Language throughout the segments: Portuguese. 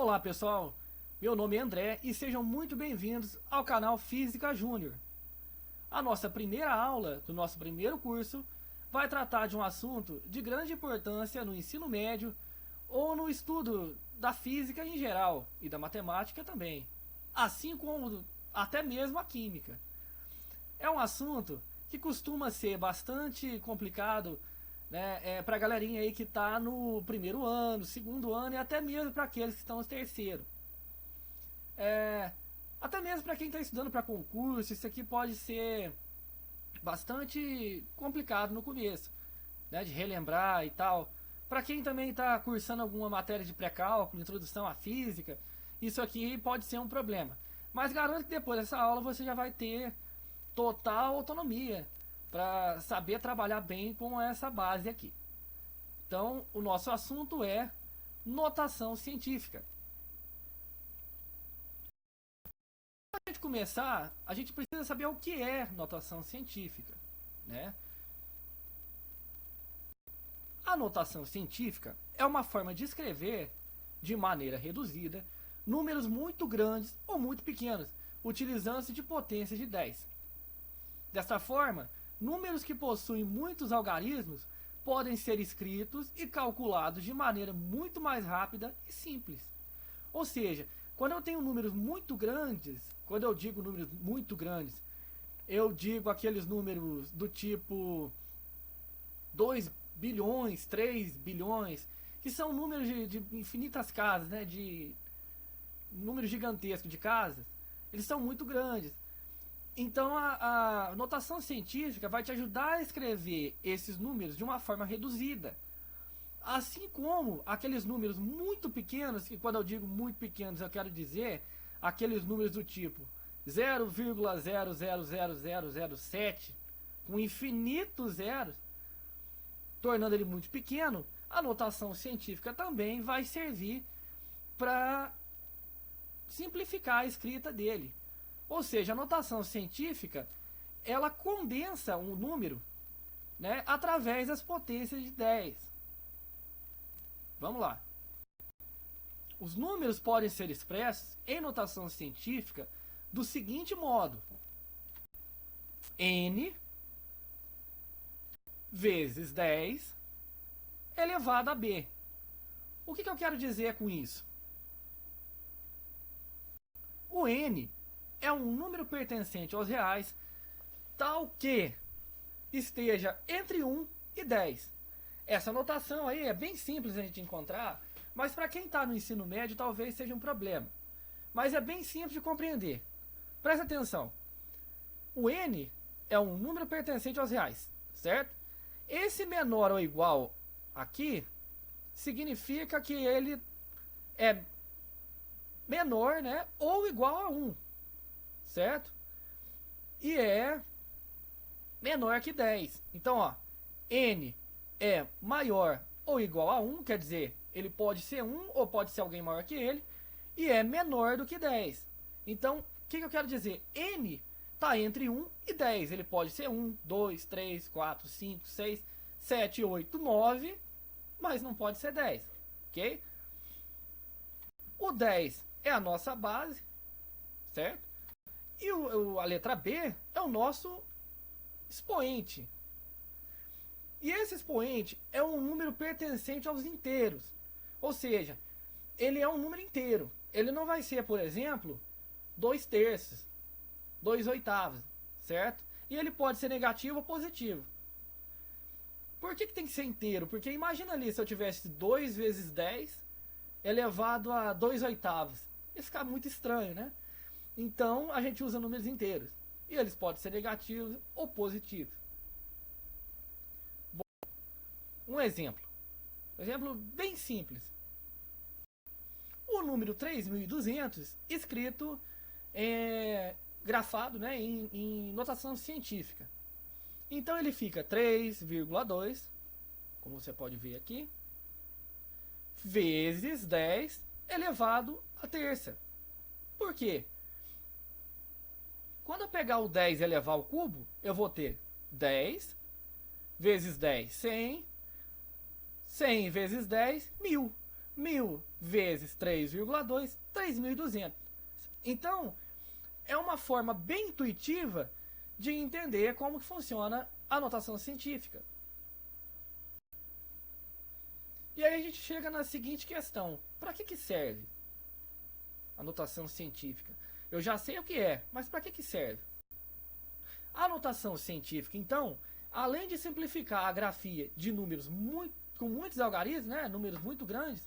Olá pessoal, meu nome é André e sejam muito bem-vindos ao canal Física Júnior. A nossa primeira aula do nosso primeiro curso vai tratar de um assunto de grande importância no ensino médio ou no estudo da física em geral e da matemática também, assim como até mesmo a química. É um assunto que costuma ser bastante complicado, né, para a galerinha aí que está no primeiro ano, segundo ano e até mesmo para aqueles que estão no terceiro. Até mesmo para quem está estudando para concurso, isso aqui pode ser bastante complicado no começo, né, de relembrar e tal. Para quem também está cursando alguma matéria de pré-cálculo, introdução à física, isso aqui pode ser um problema. Mas garanto que depois dessa aula você já vai ter total autonomia para saber trabalhar bem com essa base aqui. Então, o nosso assunto é notação científica. Para a gente começar, a gente precisa saber o que é notação científica, né? A notação científica é uma forma de escrever, de maneira reduzida, números muito grandes ou muito pequenos, utilizando-se de potência de 10. Desta forma, números que possuem muitos algarismos podem ser escritos e calculados de maneira muito mais rápida e simples. Ou seja, quando eu tenho números muito grandes, quando eu digo números muito grandes, eu digo aqueles números do tipo 2 bilhões, 3 bilhões, que são números de infinitas casas, né, de números gigantescos de casas, eles são muito grandes. Então a notação científica vai te ajudar a escrever esses números de uma forma reduzida. Assim como aqueles números muito pequenos, que quando eu digo muito pequenos eu quero dizer aqueles números do tipo 0,000007, com infinitos zeros, tornando ele muito pequeno, a notação científica também vai servir para simplificar a escrita dele. Ou seja, a notação científica, ela condensa um número, né, através das potências de 10. Vamos lá. Os números podem ser expressos em notação científica do seguinte modo: n vezes 10 elevado a b. O que eu quero dizer com isso? O n é um número pertencente aos reais, tal que esteja entre 1 e 10. Essa notação aí é bem simples a gente encontrar, mas para quem está no ensino médio talvez seja um problema. Mas é bem simples de compreender. Presta atenção. O n é um número pertencente aos reais, certo? Esse menor ou igual aqui significa que ele é menor, né, ou igual a 1. Certo? E é menor que 10. Então, ó, n é maior ou igual a 1, quer dizer, ele pode ser 1 ou pode ser alguém maior que ele, e é menor do que 10. Então, o que eu quero dizer? N está entre 1 e 10. Ele pode ser 1, 2, 3, 4, 5, 6, 7, 8, 9, mas não pode ser 10. Ok? O 10 é a nossa base, certo? E a letra B é o nosso expoente. E esse expoente é um número pertencente aos inteiros. Ou seja, ele é um número inteiro. Ele não vai ser, por exemplo, 2/3, 2/8, certo? E ele pode ser negativo ou positivo. Por que tem que ser inteiro? Porque imagina ali se eu tivesse 2 vezes 10 elevado a 2/8. Ia ficar muito estranho, né? Então, a gente usa números inteiros. E eles podem ser negativos ou positivos. Bom, um exemplo. Um exemplo bem simples. O número 3.200, escrito, grafado, né, em notação científica. Então, ele fica 3,2, como você pode ver aqui, vezes 10 elevado à terça. Por quê? Quando eu pegar o 10 e elevar ao cubo, eu vou ter 10 vezes 10, 100. 100 vezes 10, 1000. 1000 vezes 3,2, 3.200. Então, é uma forma bem intuitiva de entender como que funciona a notação científica. E aí a gente chega na seguinte questão: para que serve a notação científica? Eu já sei o que é, mas para que serve? A notação científica, então, além de simplificar a grafia de números com muitos algarismos, né, números muito grandes,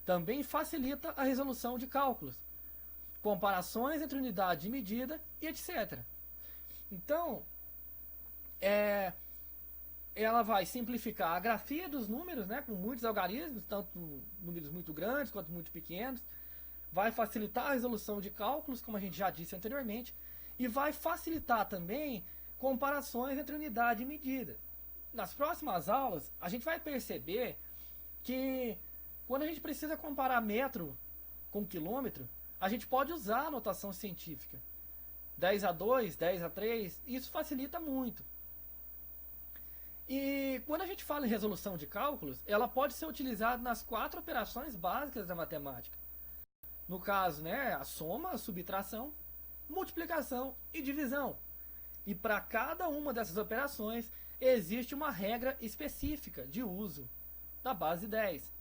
também facilita a resolução de cálculos, comparações entre unidade de medida e etc. Então, ela vai simplificar a grafia dos números, né, com muitos algarismos, tanto números muito grandes quanto muito pequenos, vai facilitar a resolução de cálculos, como a gente já disse anteriormente, e vai facilitar também comparações entre unidade e medida. Nas próximas aulas, a gente vai perceber que quando a gente precisa comparar metro com quilômetro, a gente pode usar a notação científica. 10:2, 10:3, isso facilita muito. E quando a gente fala em resolução de cálculos, ela pode ser utilizada nas 4 operações básicas da matemática. No caso, né, a soma, a subtração, multiplicação e divisão. E para cada uma dessas operações existe uma regra específica de uso da base 10.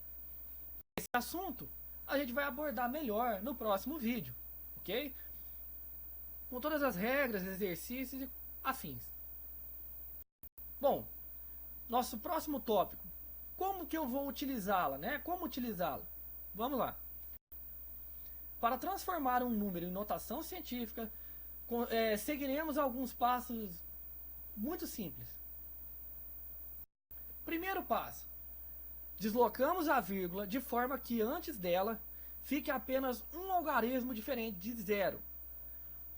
Esse assunto a gente vai abordar melhor no próximo vídeo, ok? Com todas as regras, exercícios e afins. Bom, nosso próximo tópico: como que eu vou utilizá-la, né? Como utilizá-la? Vamos lá. Para transformar um número em notação científica, seguiremos alguns passos muito simples. Primeiro passo: deslocamos a vírgula de forma que antes dela fique apenas um algarismo diferente de zero.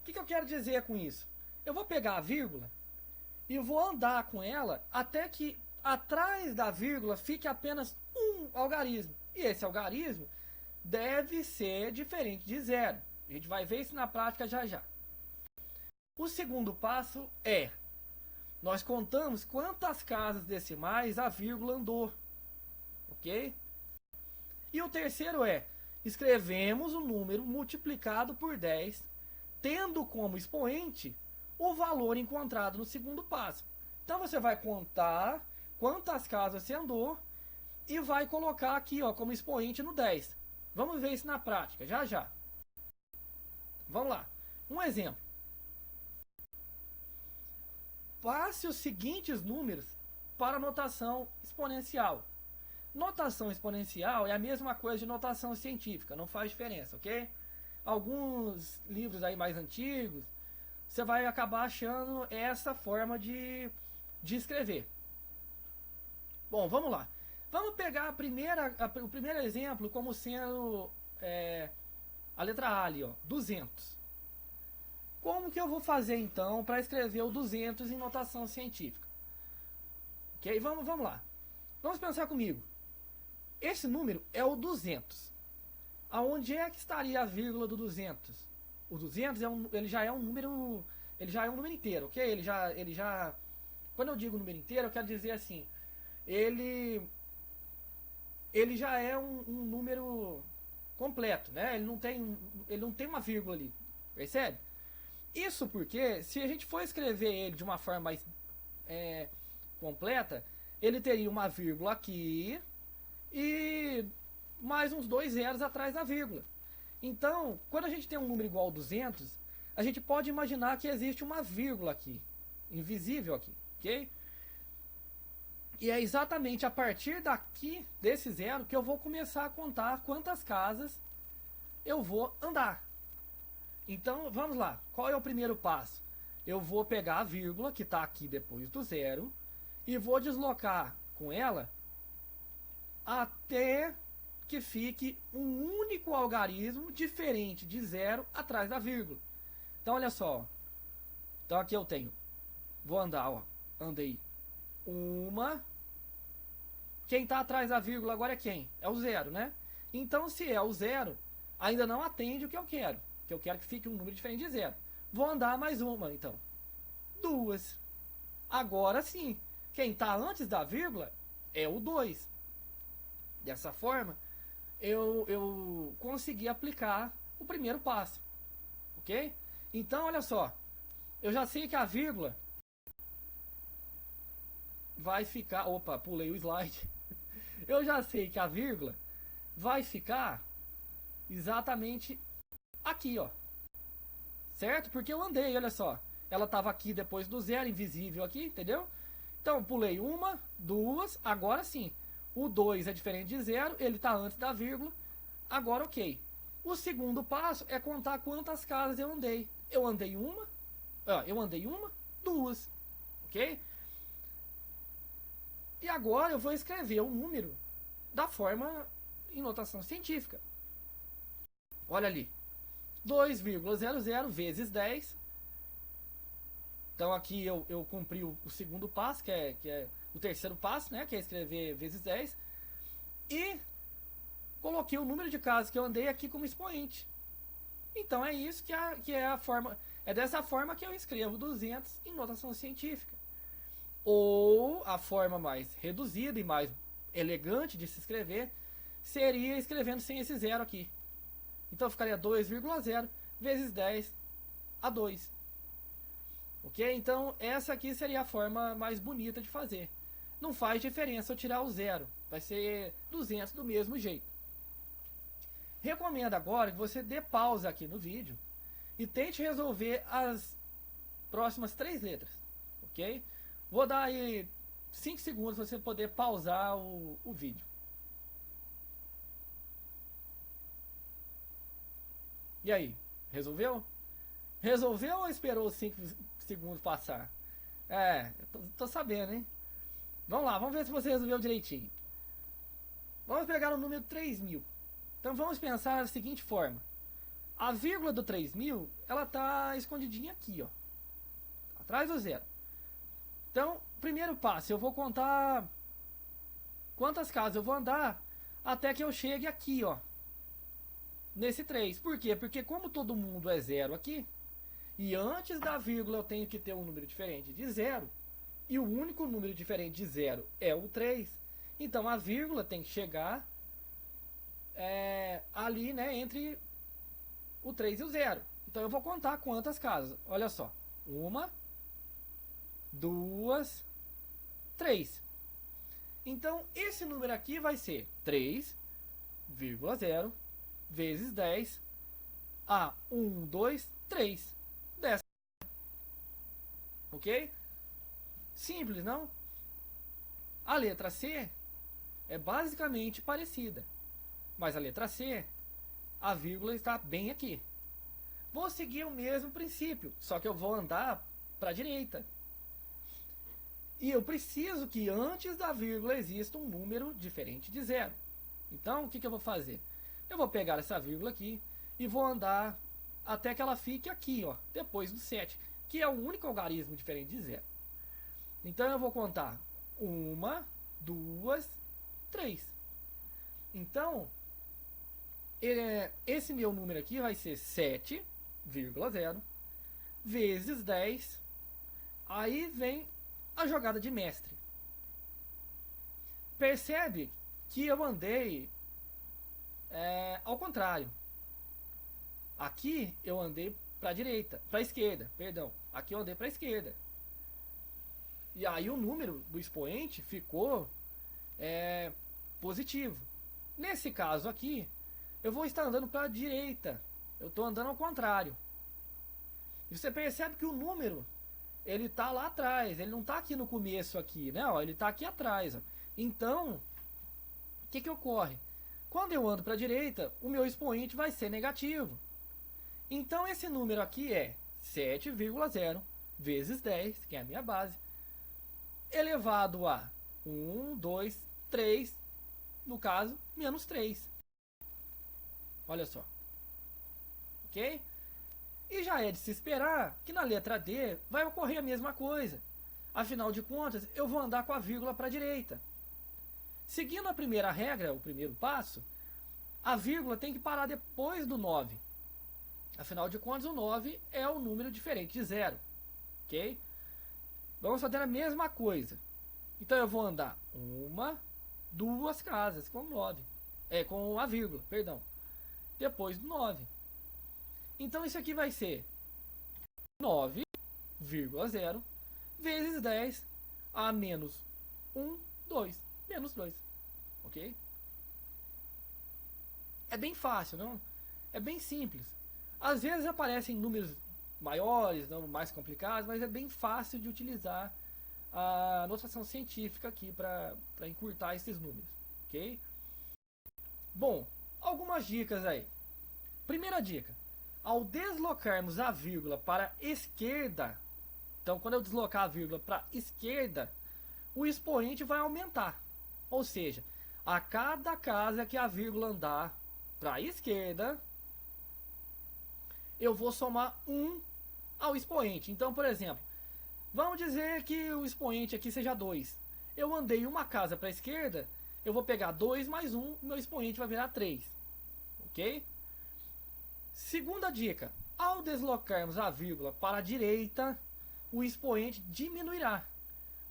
O que eu quero dizer com isso? Eu vou pegar a vírgula e vou andar com ela até que atrás da vírgula fique apenas um algarismo. E esse algarismo deve ser diferente de zero. A gente vai ver isso na prática já já. O segundo passo é: nós contamos quantas casas decimais a vírgula andou. Ok? E o terceiro é: escrevemos o número multiplicado por 10, tendo como expoente o valor encontrado no segundo passo. Então você vai contar quantas casas você andou e vai colocar aqui, ó, como expoente no 10. Vamos ver isso na prática, já já. Vamos lá. Um exemplo. Passe os seguintes números para notação exponencial. Notação exponencial é a mesma coisa de notação científica, não faz diferença, ok? Alguns livros aí mais antigos, você vai acabar achando essa forma de escrever. Bom, vamos lá. Vamos pegar o primeiro exemplo como sendo a letra A ali, ó, 200. Como que eu vou fazer então para escrever o 200 em notação científica? Ok? Vamos lá. Vamos pensar comigo. Esse número é o 200. Aonde é que estaria a vírgula do 200? O 200 ele já é um número inteiro, ok? Ele já quando eu digo número inteiro, eu quero dizer assim, ele já é um número completo, né? Ele não tem uma vírgula ali, percebe? Isso porque, se a gente for escrever ele de uma forma mais completa, ele teria uma vírgula aqui e mais uns 2 zeros atrás da vírgula. Então, quando a gente tem um número igual a 200, a gente pode imaginar que existe uma vírgula aqui, invisível aqui, ok? E é exatamente a partir daqui, desse zero, que eu vou começar a contar quantas casas eu vou andar. Então, vamos lá. Qual é o primeiro passo? Eu vou pegar a vírgula, que está aqui depois do zero, e vou deslocar com ela até que fique um único algarismo diferente de zero atrás da vírgula. Então, olha só. Então, aqui eu tenho. Vou andar, ó. Andei uma. Quem está atrás da vírgula agora é quem? É o zero, né? Então, se é o zero, ainda não atende o que eu quero. Que eu quero que fique um número diferente de zero. Vou andar mais uma, então. 2. Agora sim. Quem está antes da vírgula é o 2. Dessa forma, eu consegui aplicar o primeiro passo, ok? Então, olha só, eu já sei que a vírgula vai ficar... Opa, pulei o slide. Eu já sei que a vírgula vai ficar exatamente aqui, ó. Certo? Porque eu andei, olha só. Ela estava aqui depois do zero, invisível aqui, entendeu? Então, pulei uma, duas, agora sim. O 2 é diferente de zero, ele está antes da vírgula. Agora, ok. O segundo passo é contar quantas casas eu andei. Eu andei uma, duas, ok? E agora eu vou escrever o número da forma em notação científica. Olha ali. 2,00 vezes 10. Então aqui eu cumpri o segundo passo, que é o terceiro passo, né? Que é escrever vezes 10. E coloquei o número de casas que eu andei aqui como expoente. Então é isso que é a forma. É dessa forma que eu escrevo 200 em notação científica. Ou a forma mais reduzida e mais elegante de se escrever seria escrevendo sem esse zero aqui. Então ficaria 2,0 vezes 10 a 2. Ok? Então essa aqui seria a forma mais bonita de fazer. Não faz diferença eu tirar o zero. Vai ser 200 do mesmo jeito. Recomendo agora que você dê pausa aqui no vídeo e tente resolver as próximas 3 letras. Ok? Vou dar aí 5 segundos para você poder pausar o vídeo. E aí? Resolveu? Resolveu ou esperou os 5 segundos passar? Tô sabendo, hein? Vamos lá, vamos ver se você resolveu direitinho. Vamos pegar o número 3000. Então vamos pensar da seguinte forma. A vírgula do 3000, ela tá escondidinha aqui, ó. Atrás do zero. Então, primeiro passo, eu vou contar quantas casas eu vou andar até que eu chegue aqui, ó. Nesse 3. Por quê? Porque como todo mundo é zero aqui, e antes da vírgula eu tenho que ter um número diferente de zero, e o único número diferente de zero é o 3, então a vírgula tem que chegar ali, né, entre o 3 e o 0. Então eu vou contar quantas casas. Olha só. 1, 2, 3. Então esse número aqui vai ser 3,0 vezes 10 a 1, 2, 3. Dessa. Ok? Simples, não? A letra C é basicamente parecida. Mas a letra C, a vírgula está bem aqui. Vou seguir o mesmo princípio, só que eu vou andar para a direita. E eu preciso que antes da vírgula exista um número diferente de zero. Então, o que eu vou fazer? Eu vou pegar essa vírgula aqui e vou andar até que ela fique aqui, ó, depois do 7, que é o único algarismo diferente de zero. Então, eu vou contar 1, 2, 3. Então, esse meu número aqui vai ser 7,0 vezes 10. Aí vem a jogada de mestre. Percebe que eu andei ao contrário. Aqui eu andei para a direita, para a esquerda, perdão. Aqui eu andei para a esquerda. E aí o número do expoente ficou positivo. Nesse caso aqui, eu vou estar andando para a direita. Eu estou andando ao contrário. E você percebe que o número, ele está lá atrás. Ele não está aqui no começo aqui, né? Ó, ele está aqui atrás. Ó. Então, o que ocorre? Quando eu ando para a direita, o meu expoente vai ser negativo. Então, esse número aqui é 7,0 vezes 10, que é a minha base, elevado a 1, 2, 3, no caso, menos 3. Olha só. Ok? E já é de se esperar que na letra D vai ocorrer a mesma coisa. Afinal de contas, eu vou andar com a vírgula para a direita. Seguindo a primeira regra, o primeiro passo, a vírgula tem que parar depois do 9. Afinal de contas, o 9 é o número diferente de zero. Ok? Vamos fazer a mesma coisa. Então eu vou andar 1, 2 casas com 9. com a vírgula, perdão. Depois do 9. Então isso aqui vai ser 9,0 vezes 10 a menos 1, 2, menos 2. Ok? É bem fácil, não? É bem simples. Às vezes aparecem números maiores, não mais complicados, mas é bem fácil de utilizar a notação científica aqui para encurtar esses números, ok? Bom, algumas dicas aí. Primeira dica: ao deslocarmos a vírgula para a esquerda, então quando eu deslocar a vírgula para a esquerda, o expoente vai aumentar. Ou seja, a cada casa que a vírgula andar para a esquerda, eu vou somar 1 ao expoente. Então, por exemplo, vamos dizer que o expoente aqui seja 2. Eu andei uma casa para a esquerda, eu vou pegar 2 mais 1, meu expoente vai virar 3. Ok? Segunda dica: ao deslocarmos a vírgula para a direita, o expoente diminuirá.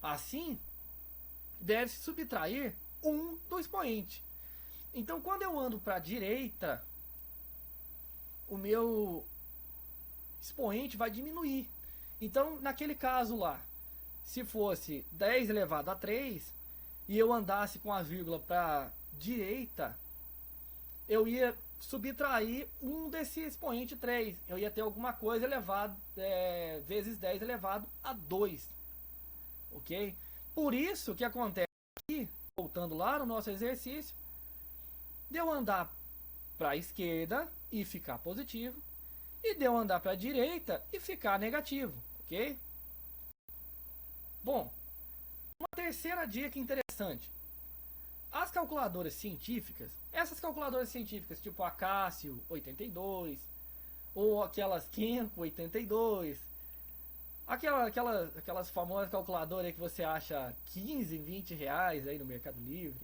Assim, deve-se subtrair 1 do expoente. Então, quando eu ando para a direita, o meu expoente vai diminuir. Então, naquele caso lá, se fosse 10 elevado a 3 e eu andasse com a vírgula para a direita, eu ia subtrair 1 desse expoente 3. Eu ia ter alguma coisa elevado, vezes 10 elevado a 2. Ok? Por isso que acontece aqui, voltando lá no nosso exercício, de eu andar para a esquerda e ficar positivo, e de eu andar para a direita e ficar negativo, ok? Bom, uma terceira dica interessante: as calculadoras científicas, essas calculadoras científicas tipo a Casio 82 ou aquelas Kenko 82, aquelas famosas calculadoras que você acha 15, 20 reais aí no Mercado Livre,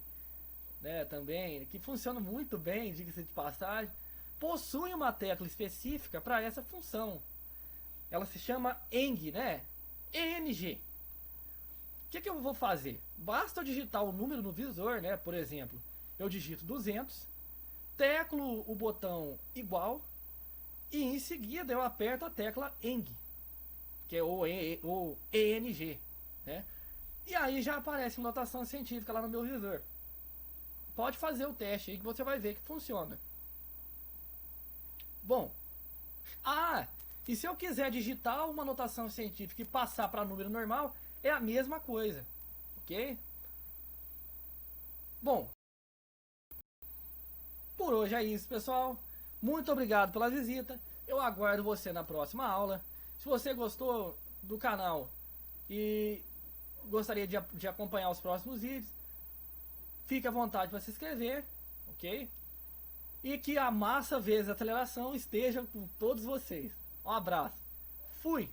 né, também, que funcionam muito bem, diga-se de passagem, possuem uma tecla específica para essa função. Ela se chama ENG, né? ENG. O que eu vou fazer? Basta eu digitar o número no visor, né? Por exemplo, eu digito 200, teclo o botão igual e em seguida eu aperto a tecla ENG, que é o ENG, né? E aí já aparece uma notação científica lá no meu visor. Pode fazer o teste aí que você vai ver que funciona. Bom, e se eu quiser digitar uma notação científica e passar para número normal, é a mesma coisa, ok? Bom, por hoje é isso, pessoal. Muito obrigado pela visita. Eu aguardo você na próxima aula. Se você gostou do canal e gostaria de acompanhar os próximos vídeos, fique à vontade para se inscrever, ok? E que a massa vezes a aceleração esteja com todos vocês. Um abraço. Fui!